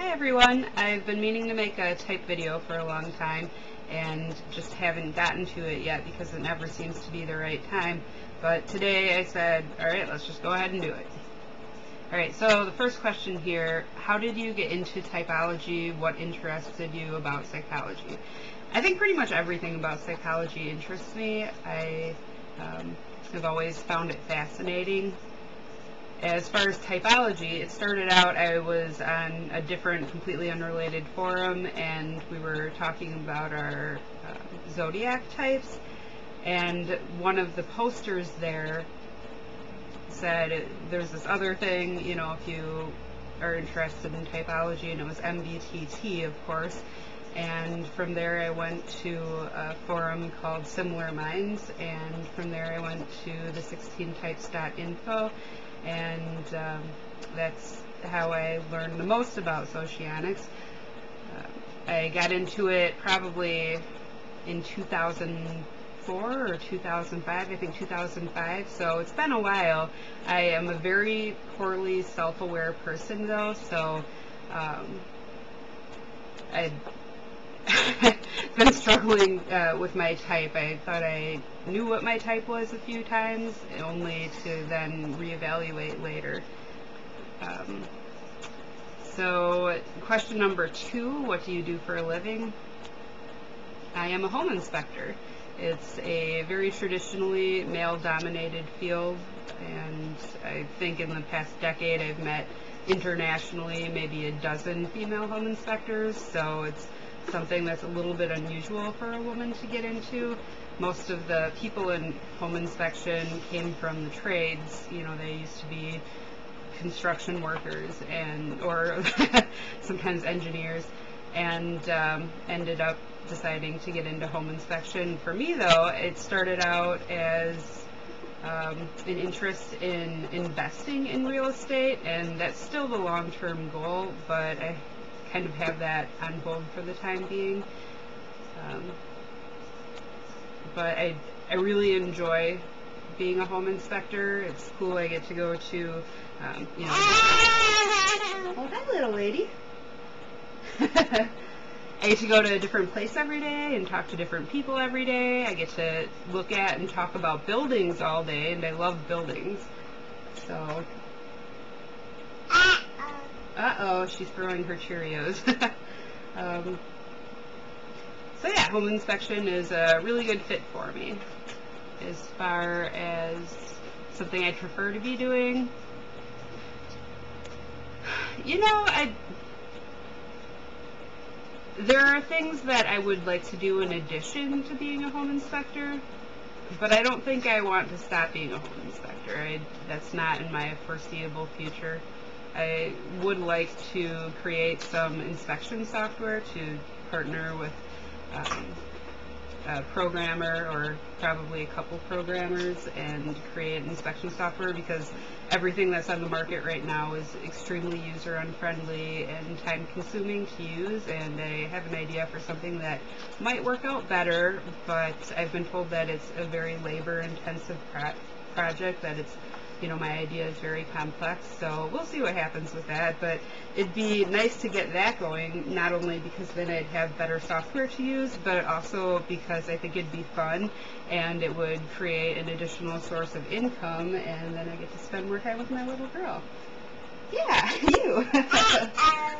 Hi everyone, I've been meaning to make a type video for a long time and just haven't gotten to it yet because it never seems to be the right time. But today I said, alright, let's just go ahead and do it. Alright, so the first question here, how did you get into typology? What interested you about psychology? I think pretty much everything about psychology interests me. I have always found it fascinating. As far as typology, it started out, I was on a different, completely unrelated forum, and we were talking about our zodiac types, and one of the posters there said there's this other thing, you know, if you are interested in typology, and it was MBTT, of course. And from there I went to a forum called Similar Minds, and from there I went to the 16types.info, and that's how I learned the most about socionics. I got into it probably in 2004 or 2005, I think 2005, so it's been a while. I am a very poorly self-aware person though, so I've been struggling with my type. I thought I knew what my type was a few times, only to then reevaluate later. So question number 2, what do you do for a living? I am a home inspector. It's a very traditionally male-dominated field, and I think in the past decade I've met internationally maybe a dozen female home inspectors, so it's something that's a little bit unusual for a woman to get into. Most of the people in home inspection came from the trades. You know, they used to be construction workers and or sometimes engineers, and ended up deciding to get into home inspection. For me though, it started out as an interest in investing in real estate, and that's still the long-term goal, but I kind of have that on hold for the time being. But I really enjoy being a home inspector. It's cool. I get to go to, you know. Oh, hi, little lady. I get to go to a different place every day and talk to different people every day. I get to look at and talk about buildings all day, and I love buildings. So. Uh-oh, she's throwing her Cheerios. So yeah, home inspection is a really good fit for me. As far as something I'd prefer to be doing, you know, there are things that I would like to do in addition to being a home inspector, but I don't think I want to stop being a home inspector. That's not in my foreseeable future. I would like to create some inspection software to partner with a programmer, or probably a couple programmers, and create inspection software, because everything that's on the market right now is extremely user unfriendly and time consuming to use, and I have an idea for something that might work out better, but I've been told that it's a very labor intensive project, that it's, you know, my idea is very complex, so we'll see what happens with that. But it'd be nice to get that going, not only because then I'd have better software to use, but also because I think it'd be fun, and it would create an additional source of income, and then I get to spend more time with my little girl. Yeah, you!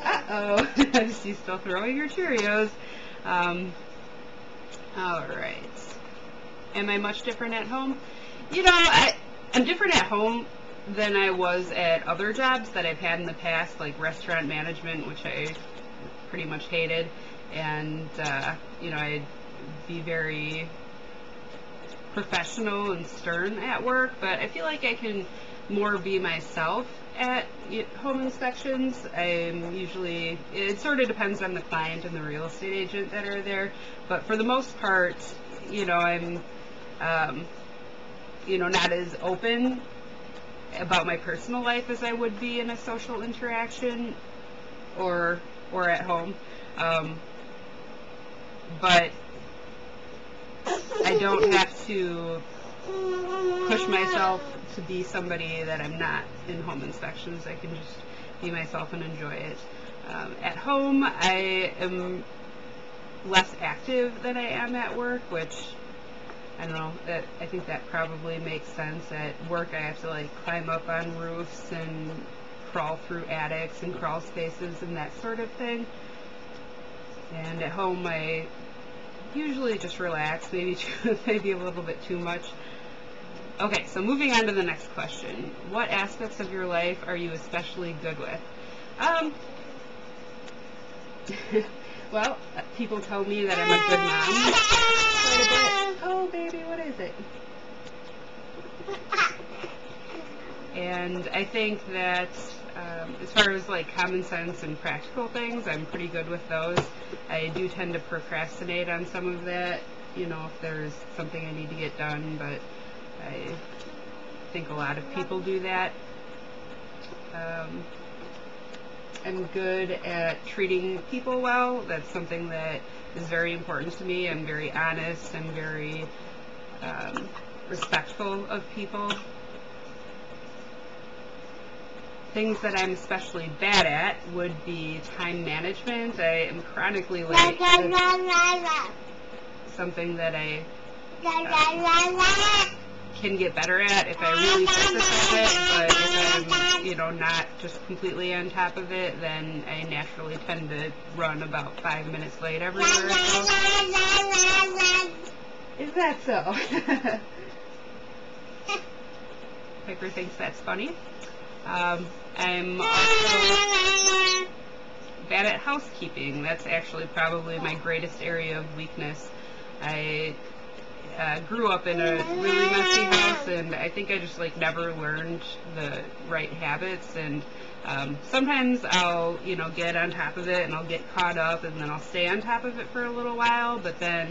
Uh-oh, she's still throwing her Cheerios. Alright. Am I much different at home? You know, I'm different at home than I was at other jobs that I've had in the past, like restaurant management, which I pretty much hated, and you know, I'd be very professional and stern at work, but I feel like I can more be myself at home inspections. I'm usually, it sort of depends on the client and the real estate agent that are there, but for the most part, you know, I'm you know, not as open about my personal life as I would be in a social interaction or at home. But I don't have to push myself to be somebody that I'm not in home inspections. I can just be myself and enjoy it. At home, I am less active than I am at work, which, I don't know, I think that probably makes sense. At work, I have to like climb up on roofs and crawl through attics and crawl spaces and that sort of thing. And at home, I usually just relax, maybe a little bit too much. Okay, so moving on to the next question. What aspects of your life are you especially good with? Well, people tell me that I'm a good mom quite a bit. Oh, baby, what is it? And I think that as far as like common sense and practical things, I'm pretty good with those. I do tend to procrastinate on some of that, you know, if there's something I need to get done, but I think a lot of people do that. I'm good at treating people well. That's something that is very important to me. I'm very honest and very respectful of people. Things that I'm especially bad at would be time management. I am chronically late. Something that I can get better at if I really focus on it, but if I'm, you know, not just completely on top of it, then I naturally tend to run about 5 minutes late everywhere I go. Is that so? Piper thinks that's funny. I'm also bad at housekeeping. That's actually probably my greatest area of weakness. I grew up in a really messy house, and I think I just like never learned the right habits, and sometimes I'll, you know, get on top of it and I'll get caught up and then I'll stay on top of it for a little while, but then,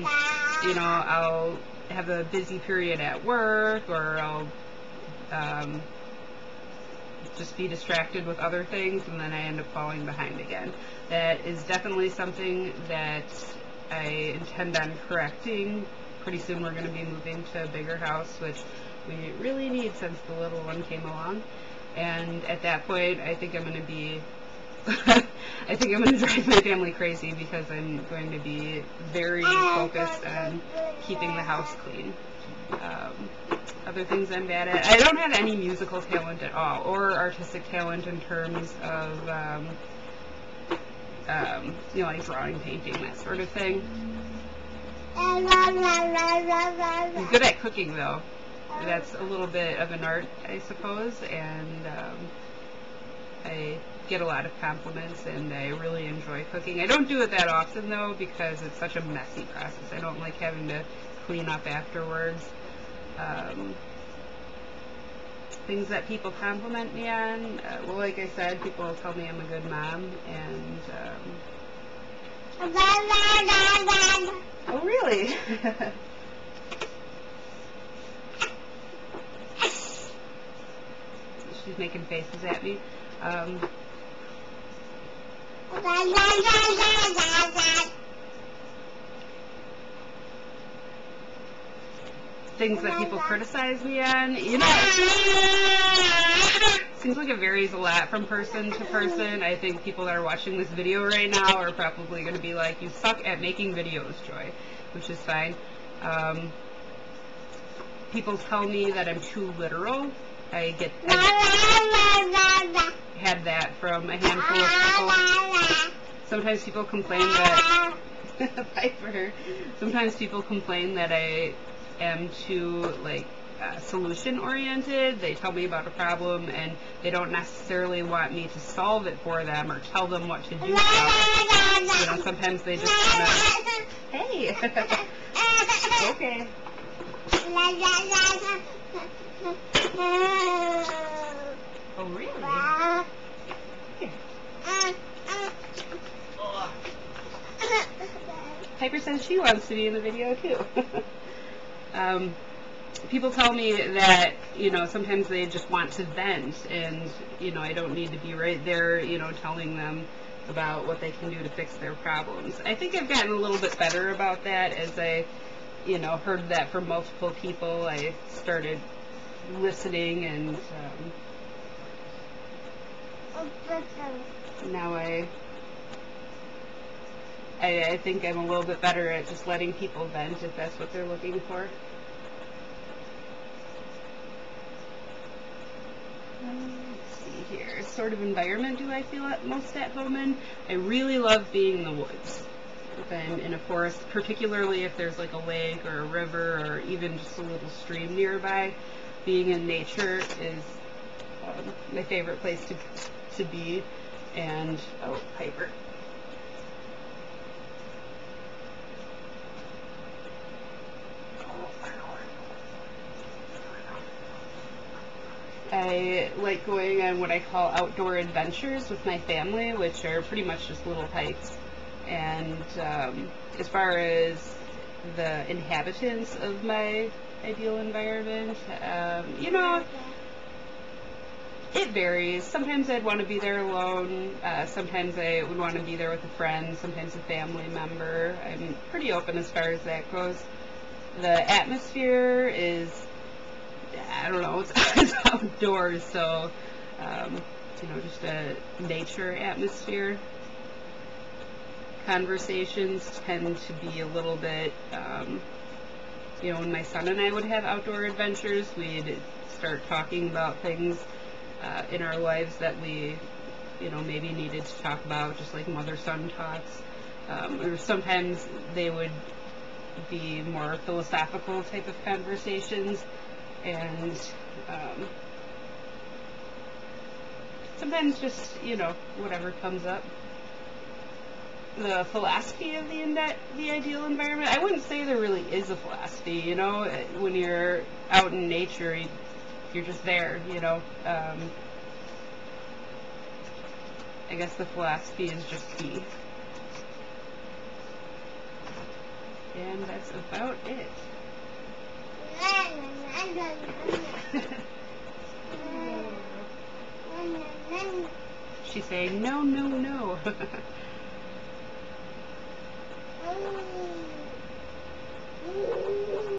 you know, I'll have a busy period at work, or I'll just be distracted with other things, and then I end up falling behind again. That is definitely something that I intend on correcting. Pretty soon we're going to be moving to a bigger house, which we really need since the little one came along. And at that point, I think I'm going to be I think I'm going to drive my family crazy, because I'm going to be very focused on keeping the house clean. Other things I'm bad at, I don't have any musical talent at all, or artistic talent in terms of you know, like drawing, painting, that sort of thing. I'm good at cooking, though. That's a little bit of an art, I suppose, and I get a lot of compliments, and I really enjoy cooking. I don't do it that often, though, because it's such a messy process. I don't like having to clean up afterwards. Things that people compliment me on, well, like I said, people tell me I'm a good mom, and oh, really? She's making faces at me. Things that people criticize me on, you know, seems like it varies a lot from person to person. I think people that are watching this video right now are probably going to be like, you suck at making videos, Joy, which is fine. People tell me that I'm too literal. I've had that from a handful of people. Sometimes people complain that Piper. Sometimes people complain that I am too like solution oriented. They tell me about a problem and they don't necessarily want me to solve it for them or tell them what to do. You know, sometimes they just want to, hey, okay. Oh, really? Here. Piper says she wants to be in the video too. People tell me that, you know, sometimes they just want to vent, and, you know, I don't need to be right there, you know, telling them about what they can do to fix their problems. I think I've gotten a little bit better about that as I, you know, heard that from multiple people. I started listening, and now I I think I'm a little bit better at just letting people vent if that's what they're looking for. Let's see here. Sort of environment do I feel most at home in? I really love being in the woods. If I'm in a forest, particularly if there's like a lake or a river or even just a little stream nearby, being in nature is my favorite place to be. And, oh, Piper. I like going on what I call outdoor adventures with my family, which are pretty much just little hikes. And as far as the inhabitants of my ideal environment, you know, it varies. Sometimes I'd want to be there alone. Sometimes I would want to be there with a friend, sometimes a family member. I'm pretty open as far as that goes. The atmosphere is, I don't know, it's outdoors, so, you know, just a nature atmosphere. Conversations tend to be a little bit, you know, when my son and I would have outdoor adventures, we'd start talking about things in our lives that we, you know, maybe needed to talk about, just like mother-son talks. Or sometimes they would be more philosophical type of conversations, and sometimes just, you know, whatever comes up. The philosophy of the ideal environment, I wouldn't say there really is a philosophy, you know. When you're out in nature, you're just there, you know. I guess the philosophy is just be. And that's about it. She's saying no, no, no.